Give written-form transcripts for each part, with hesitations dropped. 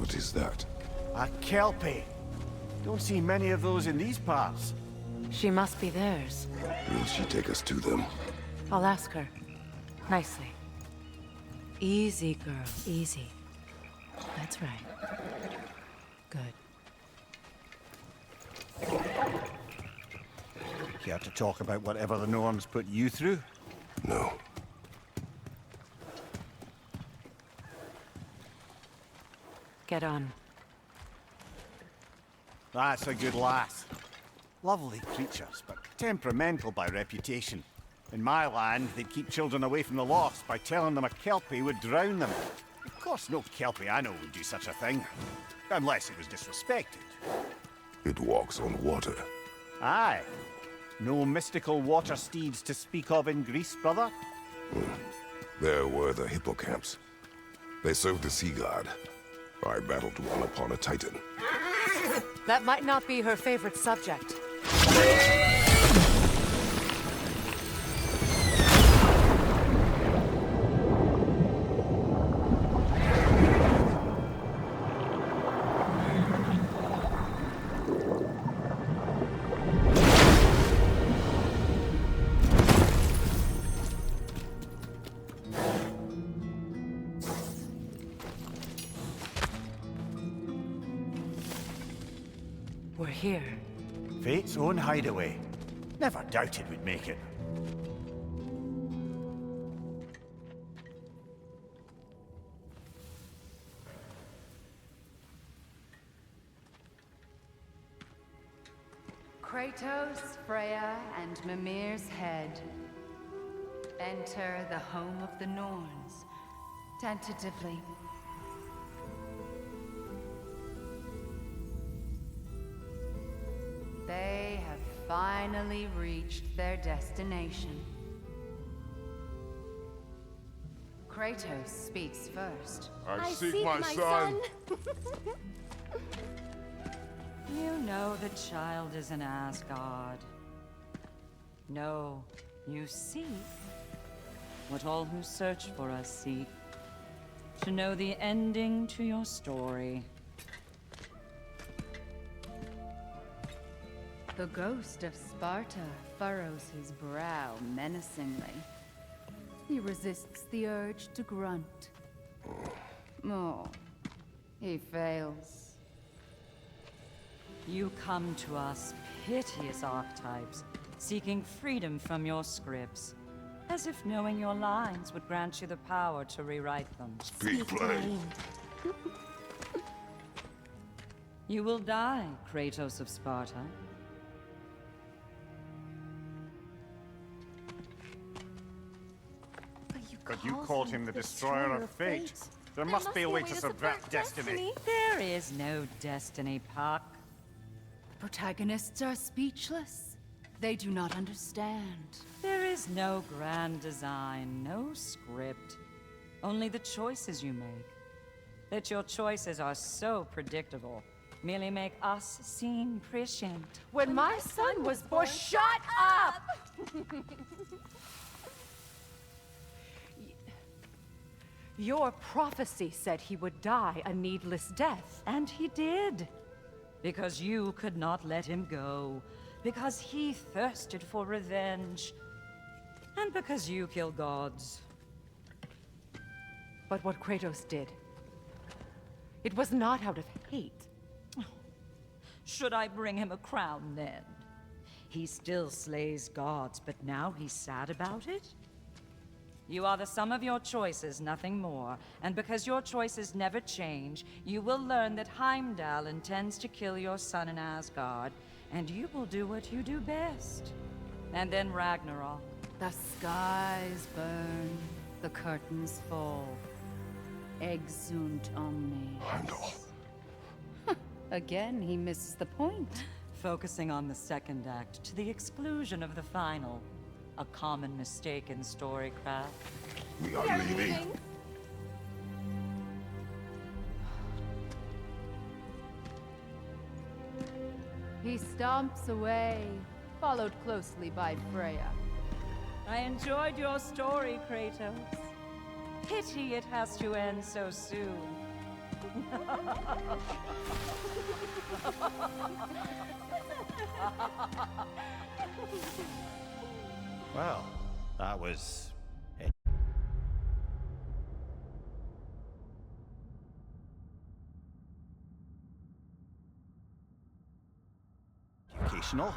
What is that? A kelpie. Don't see many of those in these parts. She must be theirs. Will she take us to them? I'll ask her. Nicely. Easy, girl. Easy. That's right. Good. Care to talk about whatever the norms put you through? No. Get on. That's a good lass. Lovely creatures, but temperamental by reputation. In my land, they'd keep children away from the lost by telling them a kelpie would drown them. Of course, no kelpie I know would do such a thing. Unless it was disrespected. It walks on water. Aye. No mystical water steeds to speak of in Greece, brother? There were the hippocamps. They served the sea god. I battled one upon a titan. That might not be her favorite subject. We're here. Fate's own hideaway. Never doubted we'd make it. Kratos, Freya, and Mimir's head. Enter the home of the Norns, tentatively. They have finally reached their destination. Kratos speaks first. I seek my son. You know the child is in Asgard. No, you seek what all who search for us seek. To know the ending to your story. The ghost of Sparta furrows his brow menacingly. He resists the urge to grunt. Oh, he fails. You come to us, piteous archetypes, seeking freedom from your scripts. As if knowing your lines would grant you the power to rewrite them. Speak plain. You will die, Kratos of Sparta. But you called him the destroyer of fate. There must be a way to subvert destiny. There is no destiny, Puck. Protagonists are speechless. They do not understand. There is no grand design, no script. Only the choices you make. That your choices are so predictable merely make us seem prescient. When my son was born, shut up! Your prophecy said he would die a needless death. And he did. Because you could not let him go. Because he thirsted for revenge. And because you kill gods. But what Kratos did, it was not out of hate. Should I bring him a crown then? He still slays gods, but now he's sad about it? You are the sum of your choices, nothing more. And because your choices never change, you will learn that Heimdall intends to kill your son in Asgard, and you will do what you do best. And then Ragnarok. The skies burn, the curtains fall. Exunt omnes. Heimdall. Again, he misses the point. Focusing on the second act to the exclusion of the final. A common mistake in storycraft. We are leaving. He stomps away, followed closely by Freya. I enjoyed your story, Kratos. Pity it has to end so soon. Well, that was educational.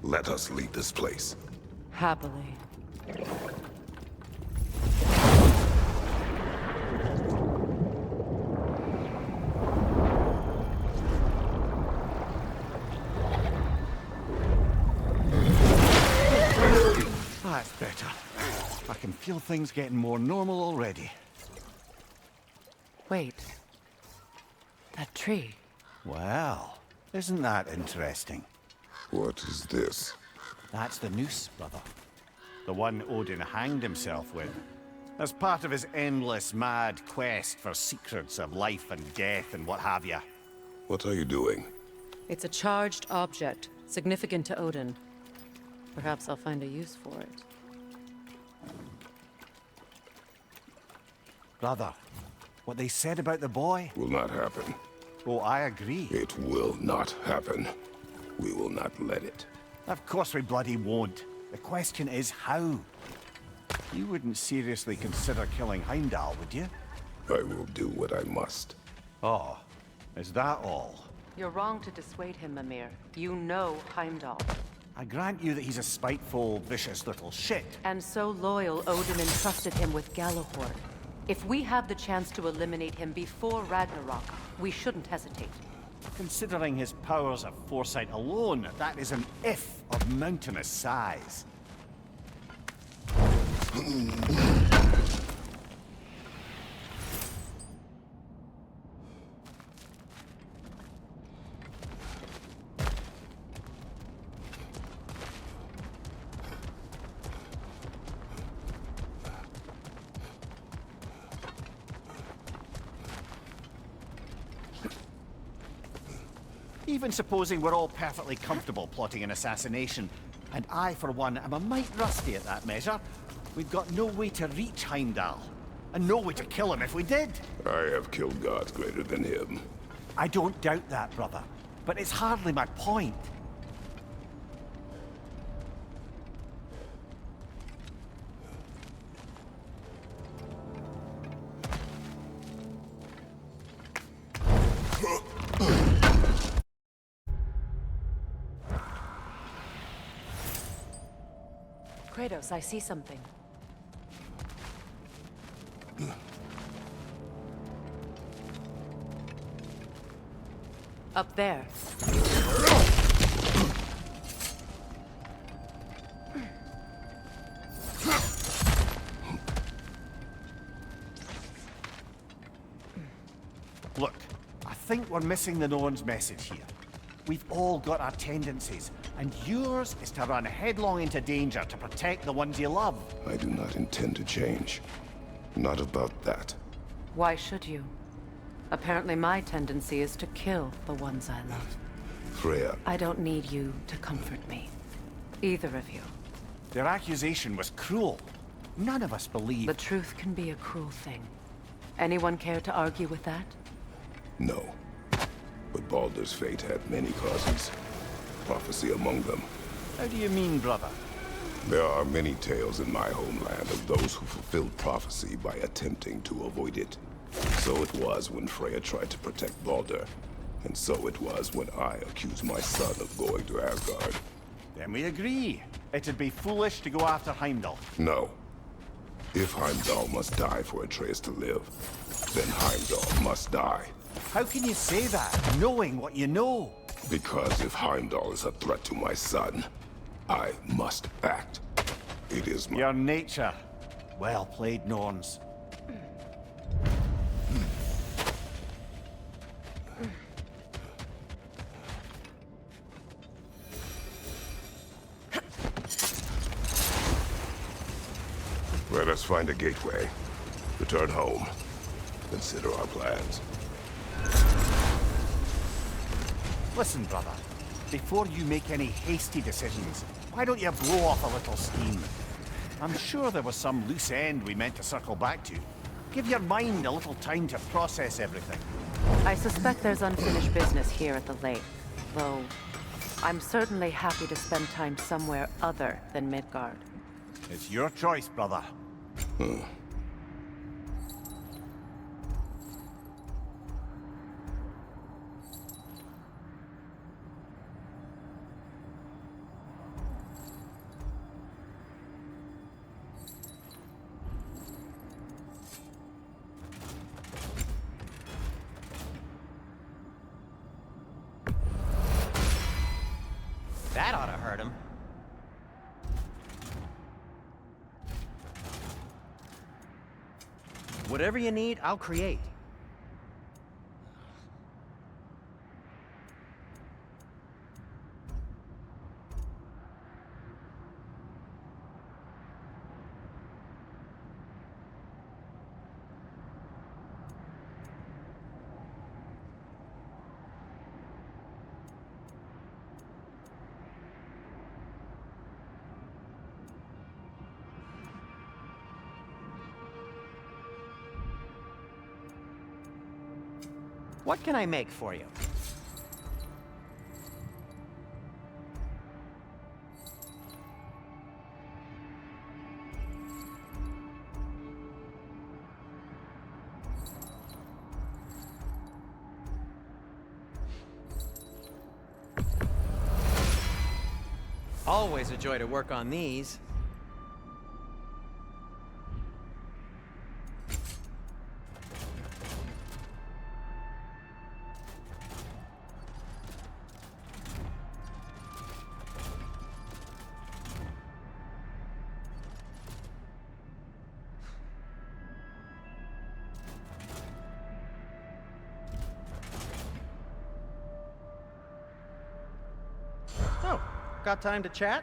Let us leave this place. Happily. That's better. I can feel things getting more normal already. Wait. That tree. Well, isn't that interesting? What is this? That's the noose, brother. The one Odin hanged himself with. As part of his endless, mad quest for secrets of life and death and what have you. What are you doing? It's a charged object, significant to Odin. Perhaps I'll find a use for it. Brother, what they said about the boy? Will not happen. Oh, I agree. It will not happen. We will not let it. Of course we bloody won't. The question is how? You wouldn't seriously consider killing Heimdall, would you? I will do what I must. Oh, is that all? You're wrong to dissuade him, Mimir. You know Heimdall. I grant you that he's a spiteful, vicious little shit. And so loyal, Odin entrusted him with Galahorn. If we have the chance to eliminate him before Ragnarok, we shouldn't hesitate. Considering his powers of foresight alone, that is an if of mountainous size. Even supposing we're all perfectly comfortable plotting an assassination, and I, for one, am a mite rusty at that measure, we've got no way to reach Heimdall, and no way to kill him if we did. I have killed gods greater than him. I don't doubt that, brother, but it's hardly my point. Kratos, I see something. Up there. Look, I think we're missing the Norn's message here. We've all got our tendencies, and yours is to run headlong into danger to protect the ones you love. I do not intend to change. Not about that. Why should you? Apparently my tendency is to kill the ones I love. Freya, I don't need you to comfort me. Either of you. Their accusation was cruel. None of us believe. The truth can be a cruel thing. Anyone care to argue with that? no. But Baldur's fate had many causes. Prophecy among them. How do you mean, brother? There are many tales in my homeland of those who fulfilled prophecy by attempting to avoid it. So it was when Freya tried to protect Baldur. And so it was when I accused my son of going to Asgard. Then we agree. It'd be foolish to go after Heimdall. No. If Heimdall must die for Atreus to live, then Heimdall must die. How can you say that, knowing what you know? Because if Heimdall is a threat to my son, I must act. It is my... Your nature. Well played, Norns. Let us find a gateway. Return home. Consider our plans. Listen, brother. Before you make any hasty decisions, why don't you blow off a little steam? I'm sure there was some loose end we meant to circle back to. Give your mind a little time to process everything. I suspect there's unfinished business here at the lake, though I'm certainly happy to spend time somewhere other than Midgard. It's your choice, brother. That ought to hurt him. Whatever you need, I'll create. What can I make for you? Always a joy to work on these. Oh, got time to chat?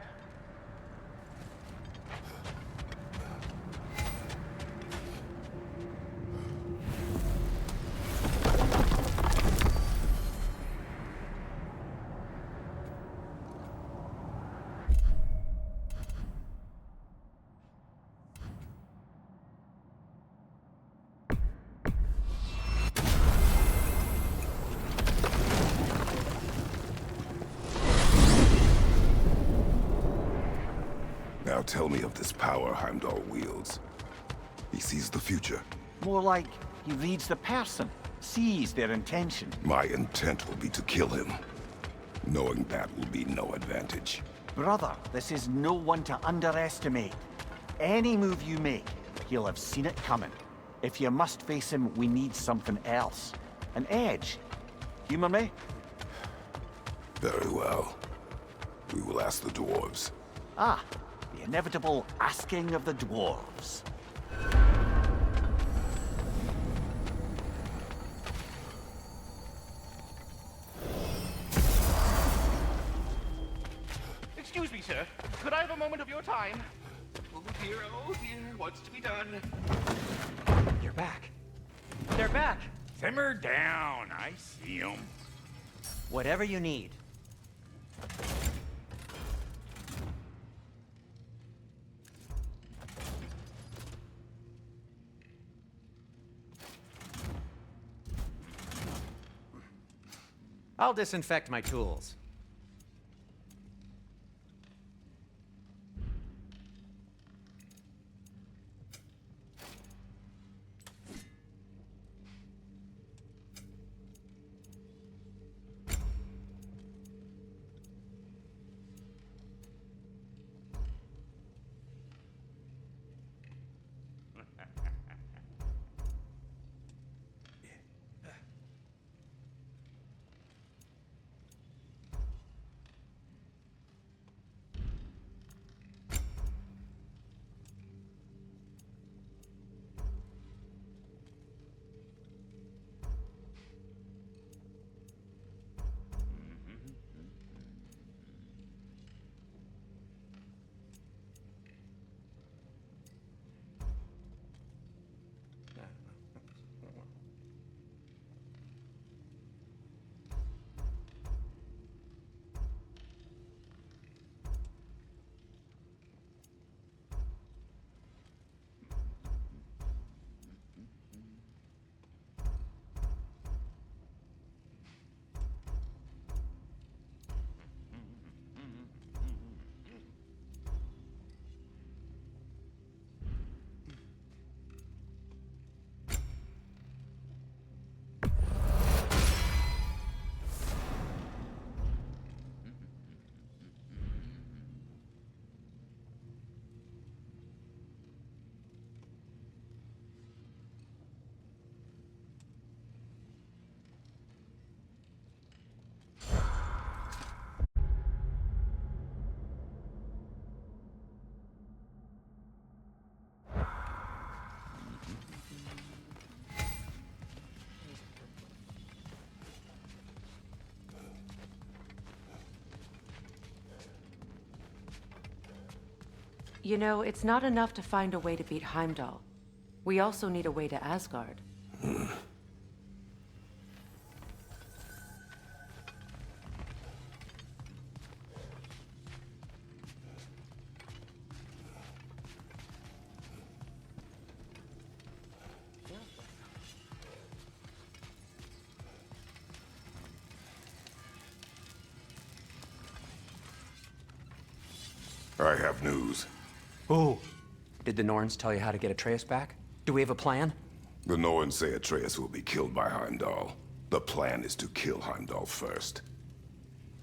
Now tell me of this power Heimdall wields. He sees the future. More like he reads the person, sees their intention. My intent will be to kill him. Knowing that will be no advantage. Brother, this is no one to underestimate. Any move you make, he'll have seen it coming. If you must face him, we need something else. An edge. Humor me? Very well. We will ask the dwarves. Ah, the inevitable asking of the dwarves. Excuse me, sir. Could I have a moment of your time? Oh dear, what's to be done? You're back. They're back. Simmer down, I see 'em. Whatever you need. I'll disinfect my tools. You know, it's not enough to find a way to beat Heimdall. We also need a way to Asgard. I have news. Ooh. Did the Norns tell you how to get Atreus back? Do we have a plan? The Norns say Atreus will be killed by Heimdall. The plan is to kill Heimdall first.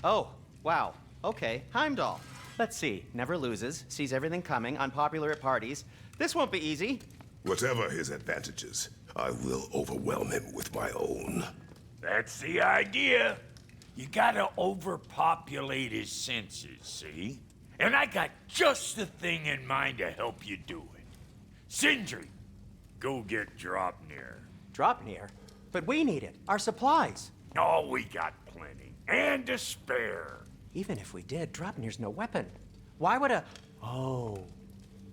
Oh, wow. Okay, Heimdall. Let's see. Never loses, sees everything coming, unpopular at parties. This won't be easy. Whatever his advantages, I will overwhelm him with my own. That's the idea. You gotta overpopulate his senses, see? And I got just the thing in mind to help you do it. Sindri, go get Draupnir. Draupnir? But we need it. Our supplies. Oh, we got plenty. And to spare. Even if we did, Draupnir's no weapon. Why would a... Oh.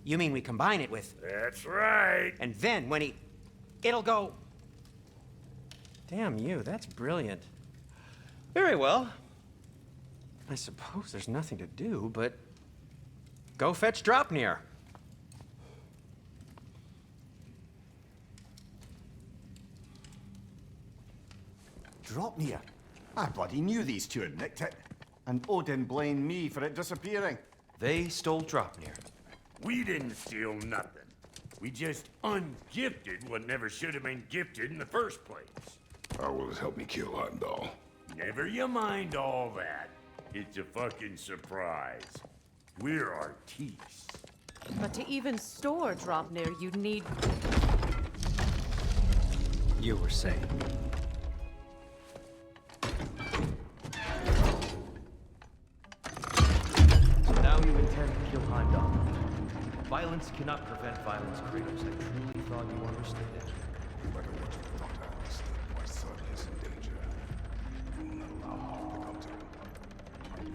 You mean we combine it with... That's right. And then when he... It'll go... Damn you, that's brilliant. Very well. I suppose there's nothing to do, but... Go fetch Draupnir. Draupnir? I bloody knew these two had nicked it. And Odin blamed me for it disappearing. They stole Draupnir. We didn't steal nothing. We just ungifted what never should have been gifted in the first place. How will it help me kill Heimdall? Never you mind all that. It's a fucking surprise. We're artistes. But to even store Draupnir, you'd need... You were saying. Now you intend to kill Heimdall. Violence cannot prevent violence, Kratos. I truly thought you understood it. No matter what you thought I understood, my son is in danger. Do not allow harm to come to him.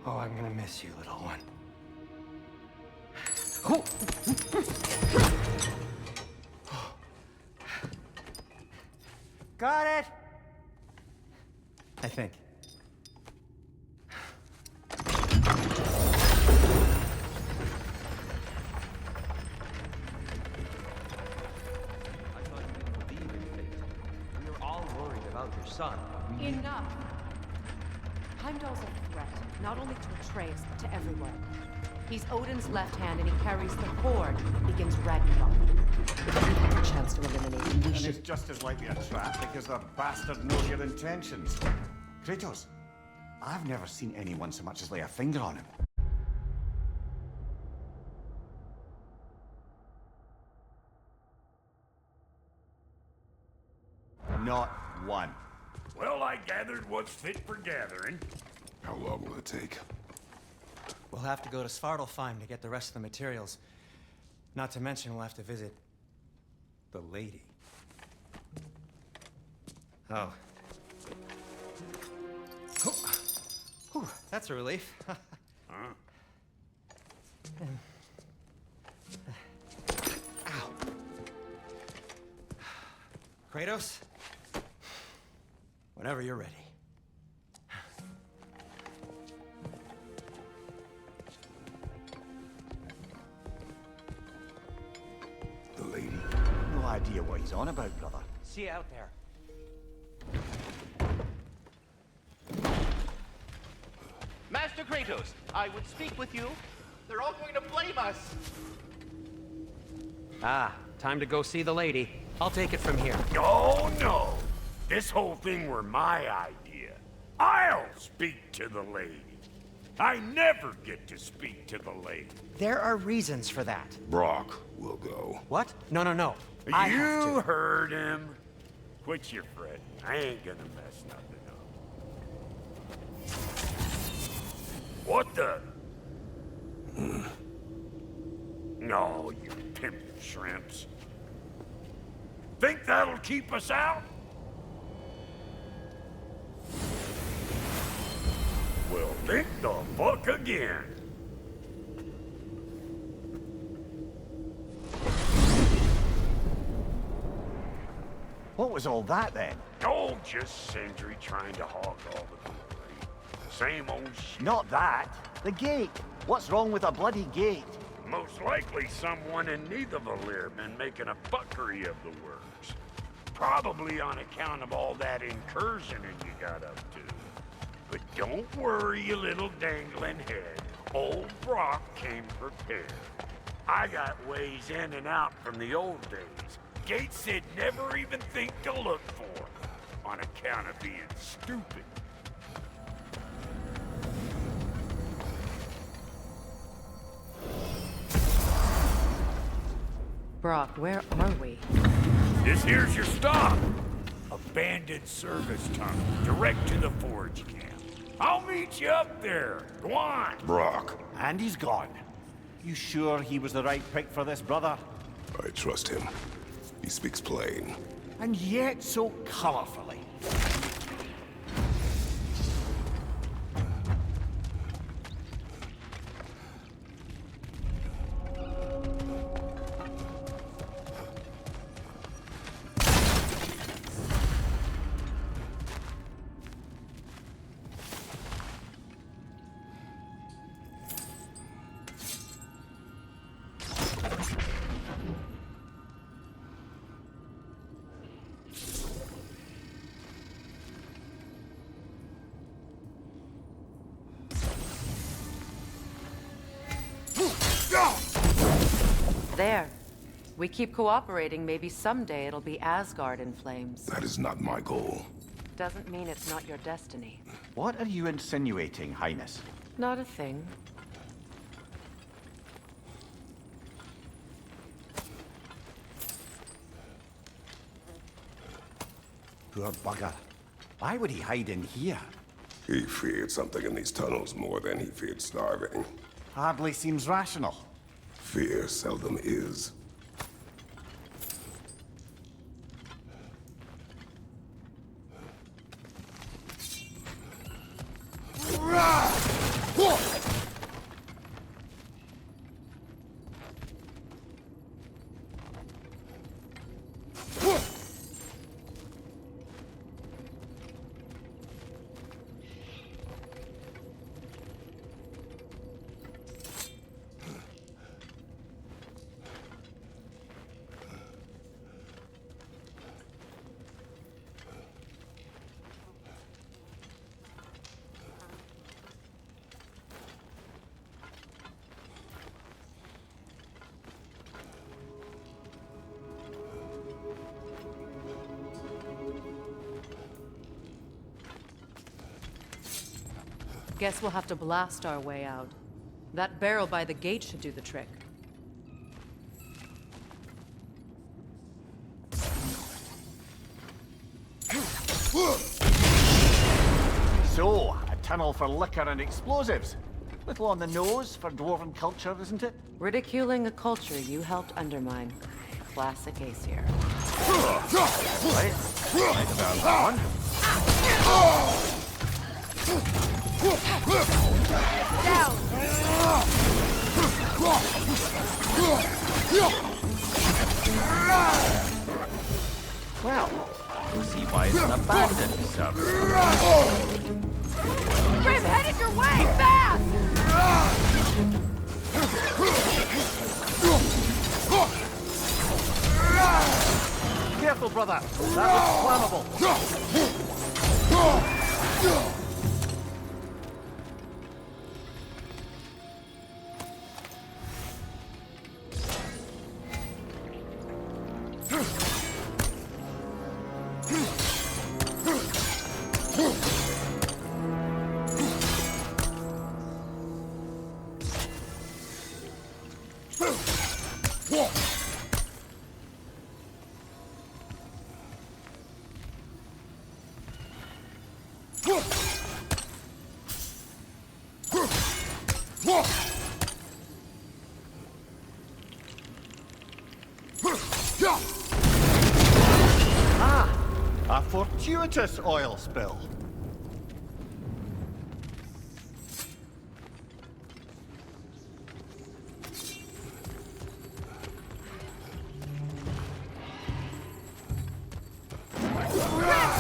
Oh, I'm gonna miss you, little one. Got it! I think. I thought you didn't believe in fate. We were all worried about your son. Enough! Heimdall's a threat, not only to Atreus, but to everyone. He's Odin's left hand, and he carries the Horde that begins Ragnarok. If we have a chance to eliminate him, we And should... it's just as likely a trap because the bastard knows your intentions. Kratos, I've never seen anyone so much as lay a finger on him. Not one. Well, I gathered what's fit for gathering. How long will it take? We'll have to go to Svartalfheim to get the rest of the materials. Not to mention we'll have to visit... the lady. Oh. Whew, that's a relief. Huh? Ow. Kratos? Whenever you're ready. The lady? No idea what he's on about, brother. See you out there. Master Kratos, I would speak with you. They're all going to blame us. Ah, time to go see the lady. I'll take it from here. Oh, no. This whole thing were my idea. I'll speak to the lady. I never get to speak to the lady. There are reasons for that. Brock will go. What? No, no, no. I have You to. heard him. Quit your fretting. I ain't gonna mess nothing up. What the? No, you pimpin' shrimps. Think that'll keep us out? Well, think the fuck again. What was all that then? Oh, just Sindri trying to hog all the glory. Same old shit. Not that. The gate. What's wrong with a bloody gate? Most likely someone in Nidavellir been making a fuckery of the works. Probably on account of all that incursioning you got up to. But don't worry, you little dangling head. Old Brock came prepared. I got ways in and out from the old days. Gates they'd never even think to look for, on account of being stupid. Brock, where are we? This here's your stop. Abandoned service tunnel, direct to the forge camp. I'll meet you up there. Go on. Brock, And he's gone. You sure he was the right pick for this, brother? I trust him. He speaks plain. And yet so colorfully. There. We keep cooperating, maybe someday it'll be Asgard in flames. That is not my goal. Doesn't mean it's not your destiny. What are you insinuating, Highness? Not a thing. Poor bugger. Why would he hide in here? He feared something in these tunnels more than he feared starving. Hardly seems rational. Fear seldom is. Guess we'll have to blast our way out. That barrel by the gate should do the trick. So, a tunnel for liquor and explosives. Little on the nose for dwarven culture, isn't it? Ridiculing a culture you helped undermine. Classic Aesir. Right. I found that one. Well, you see why it's an abandoned suburb. Grim, headed your way! Fast! Careful, brother. That looks flammable. A fortuitous oil spill.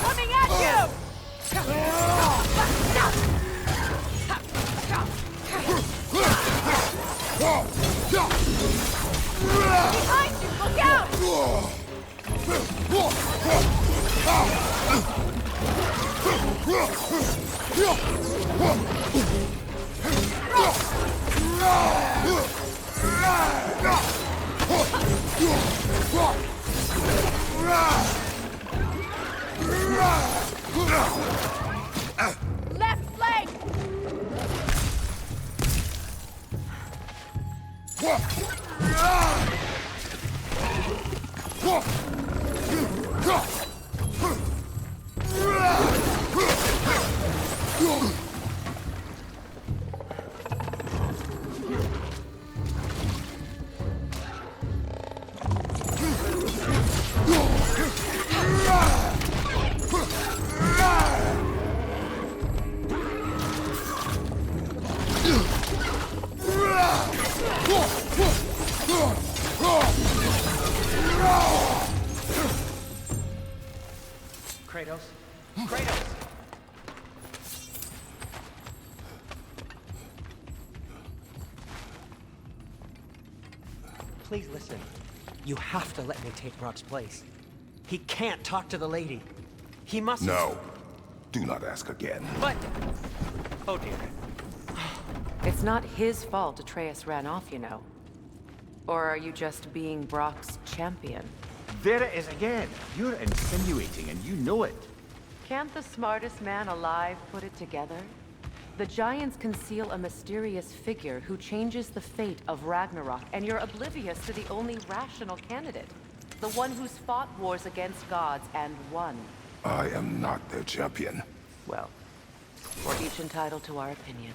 Coming at you! Behind you! Look out! Left flank! Kratos? Kratos! Please listen. You have to let me take Brock's place. He can't talk to the lady. He must... No. Do not ask again. But... Oh dear. It's not his fault Atreus ran off, you know. Or are you just being Brock's champion? There it is again. You're insinuating and you know it. Can't the smartest man alive put it together? The Giants conceal a mysterious figure who changes the fate of Ragnarok, and you're oblivious to the only rational candidate. The one who's fought wars against gods and won. I am not their champion. Well, we're each entitled to our opinion.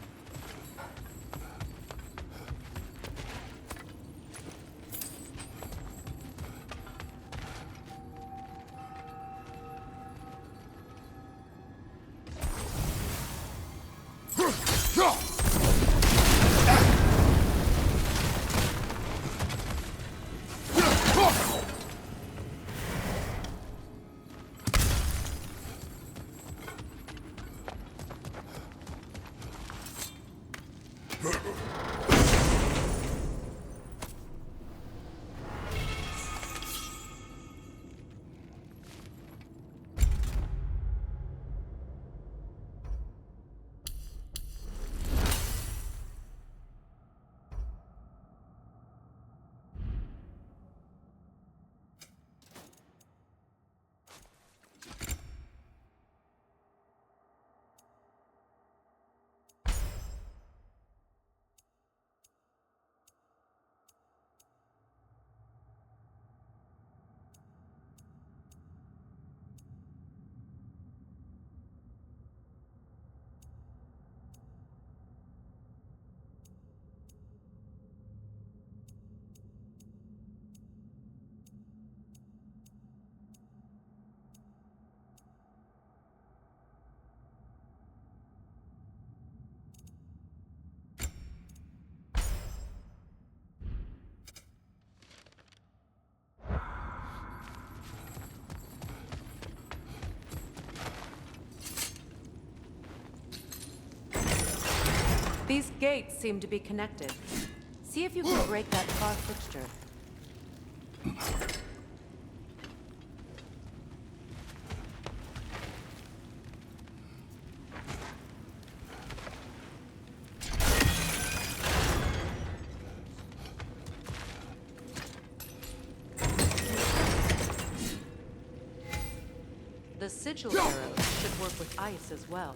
These gates seem to be connected. See if you can break that car fixture. The sigil arrows should work with ice as well.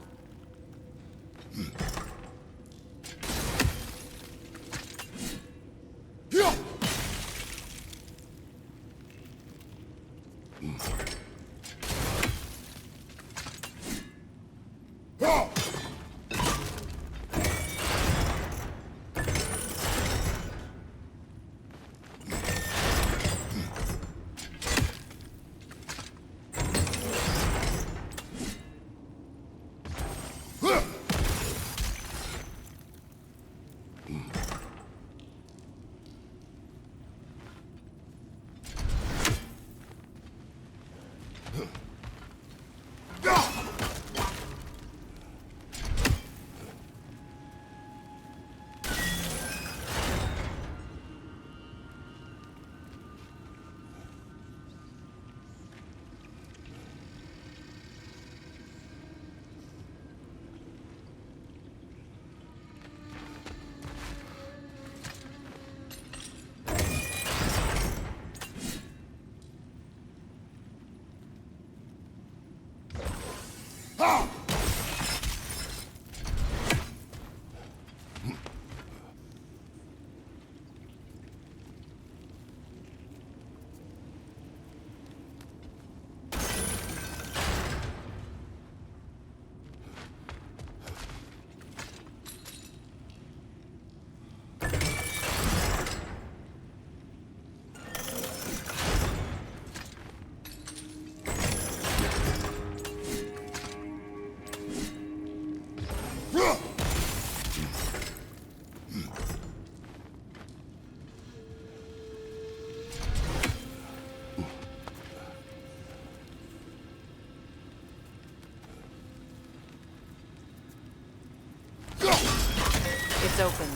It's open.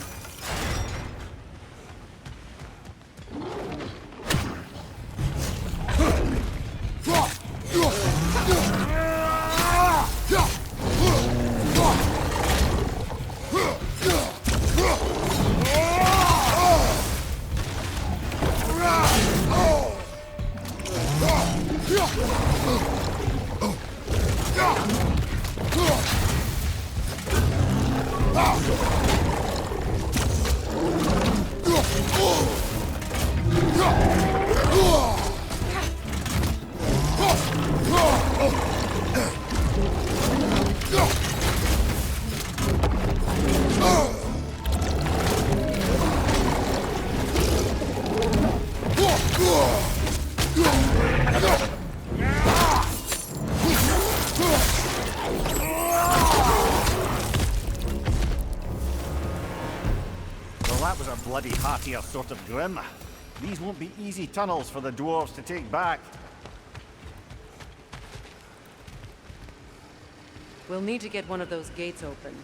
Bloody heartier sort of grim. These won't be easy tunnels for the dwarves to take back. We'll need to get one of those gates open.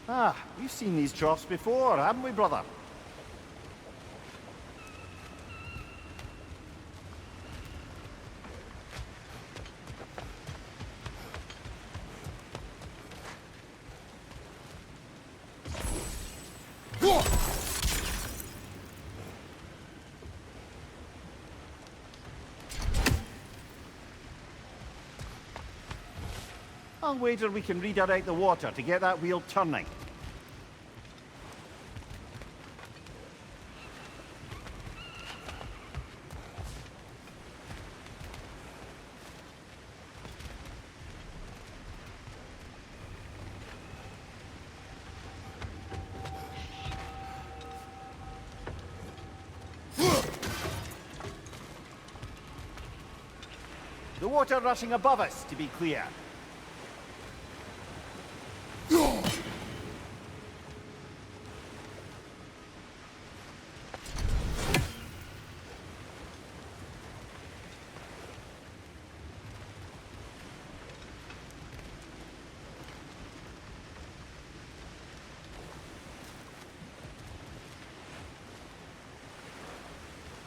Ah, we've seen these troughs before, haven't we, brother? I'll wager we can redirect the water to get that wheel turning. The water rushing above us, to be clear.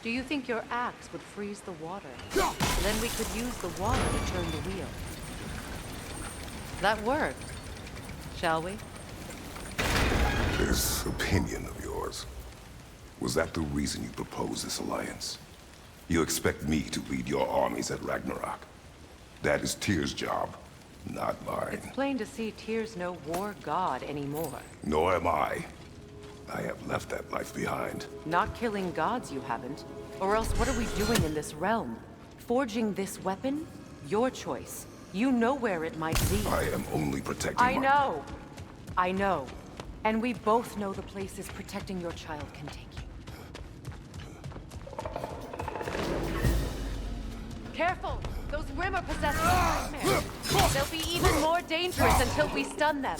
Do you think your axe would freeze the water? Then we could use the water to turn the wheel. That worked. Shall we? This opinion of yours, was that the reason you proposed this alliance? You expect me to lead your armies at Ragnarok? That is Tyr's job, not mine. It's plain to see Tyr's no war god anymore. Nor am I. I have left that life behind. Not killing gods, you haven't. Or else what are we doing in this realm? Forging this weapon? Your choice. You know where it might be. I am only protecting I know. I know. And we both know the places protecting your child can take you. Careful! Those Rim are possessed with nightmares. They'll be even more dangerous until we stun them.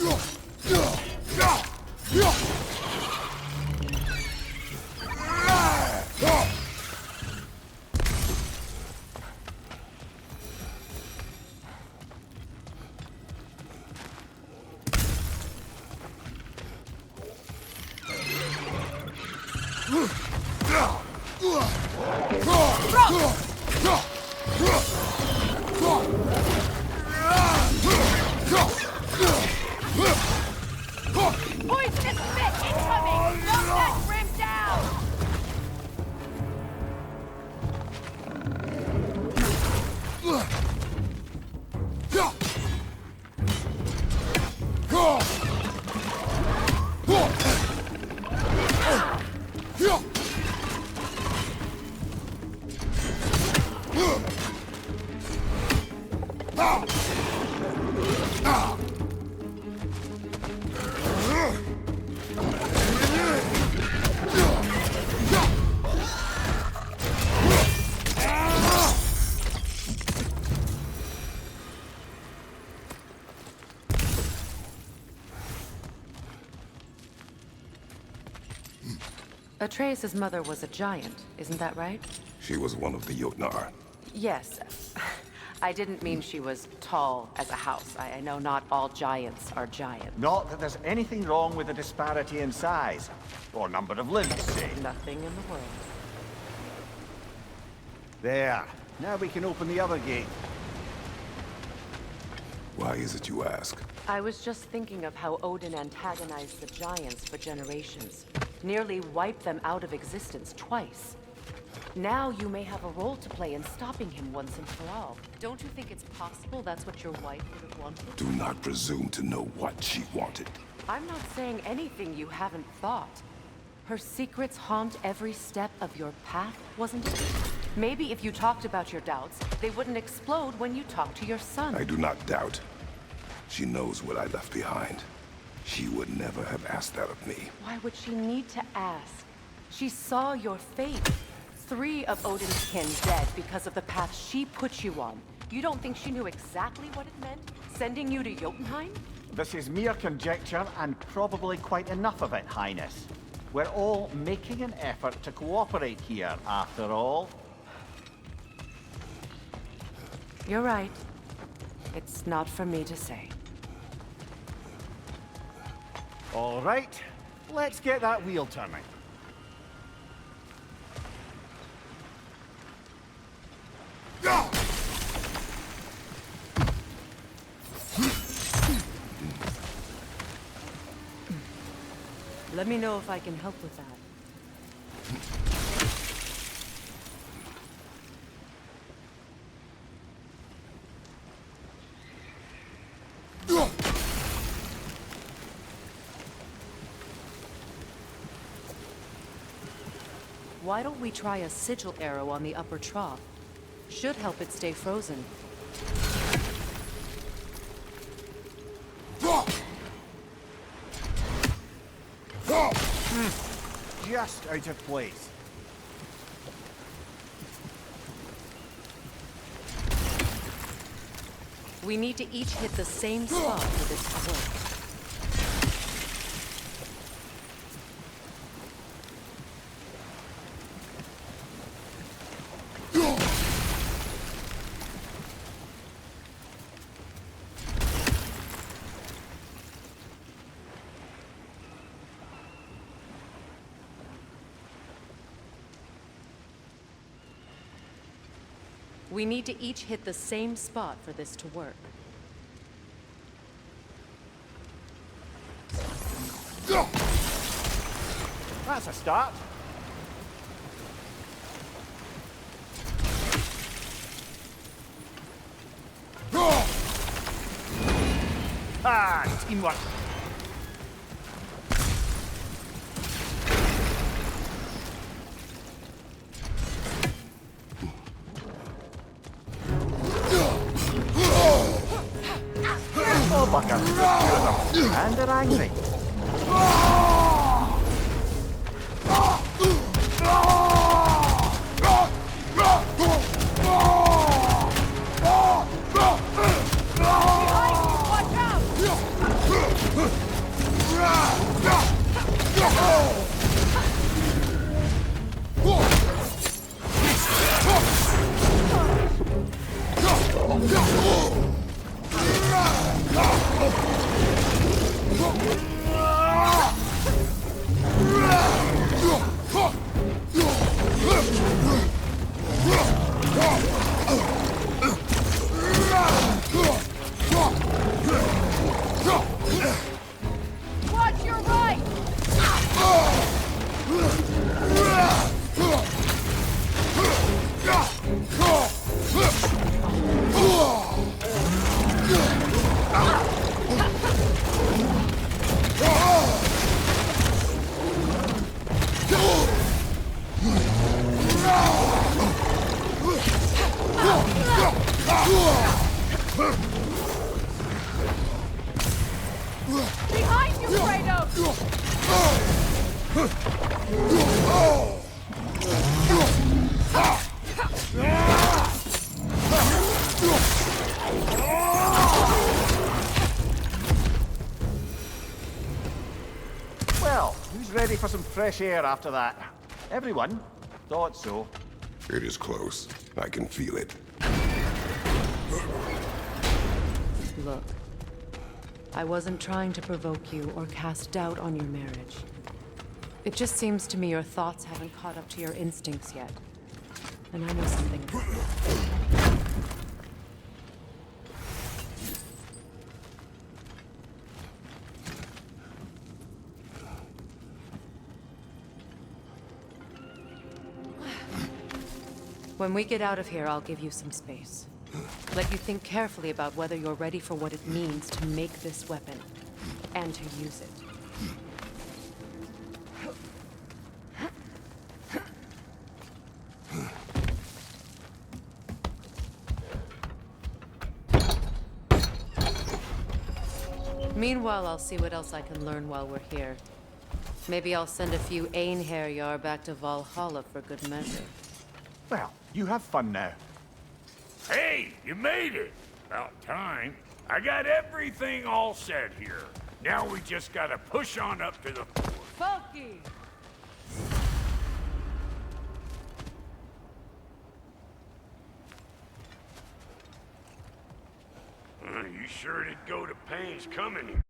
Atreus's mother was a giant, isn't that right? She was one of the Jotnar. Yes. I didn't mean she was tall as a house. I know not all giants are giant. Not that there's anything wrong with the disparity in size, or number of limbs, say. Nothing in the world. There. Now we can open the other gate. Why is it you ask? I was just thinking of how Odin antagonized the giants for generations. Nearly wiped them out of existence twice. Now you may have a role to play in stopping him once and for all. Don't you think it's possible that's what your wife would have wanted? Do not presume to know what she wanted. I'm not saying anything you haven't thought. Her secrets haunt every step of your path, wasn't it? Maybe if you talked about your doubts, they wouldn't explode when you talked to your son. I do not doubt. She knows what I left behind. She would never have asked that of me. Why would she need to ask? She saw your fate. 3 of Odin's kin dead because of the path she put you on. You don't think she knew exactly what it meant, sending you to Jotunheim? This is mere conjecture, and probably quite enough of it, Highness. We're all making an effort to cooperate here, after all. You're right. It's not for me to say. All right, let's get that wheel turning. Let me know if I can help with that. Why don't we try a sigil arrow on the upper trough? Should help it stay frozen. Just out of place. We need to each hit the same spot for this to work. We need to each hit the same spot for this to work. That's a start. Ah, teamwork. Oh, bucker. And they're angry. Watch your right! Behind you, Kratos! Well, who's ready for some fresh air after that. Everyone thought so. It is close. I can feel it. Look, I wasn't trying to provoke you or cast doubt on your marriage. It just seems to me your thoughts haven't caught up to your instincts yet. And I know something about that. When we get out of here, I'll give you some space. Let you think carefully about whether you're ready for what it means to make this weapon, and to use it. Meanwhile, I'll see what else I can learn while we're here. Maybe I'll send a few Einherjar back to Valhalla for good measure. Well, you have fun now. Hey, you made it! About time. I got everything all set here. Now we just gotta push on up to the fort. Funky! You sure did go to pains coming here.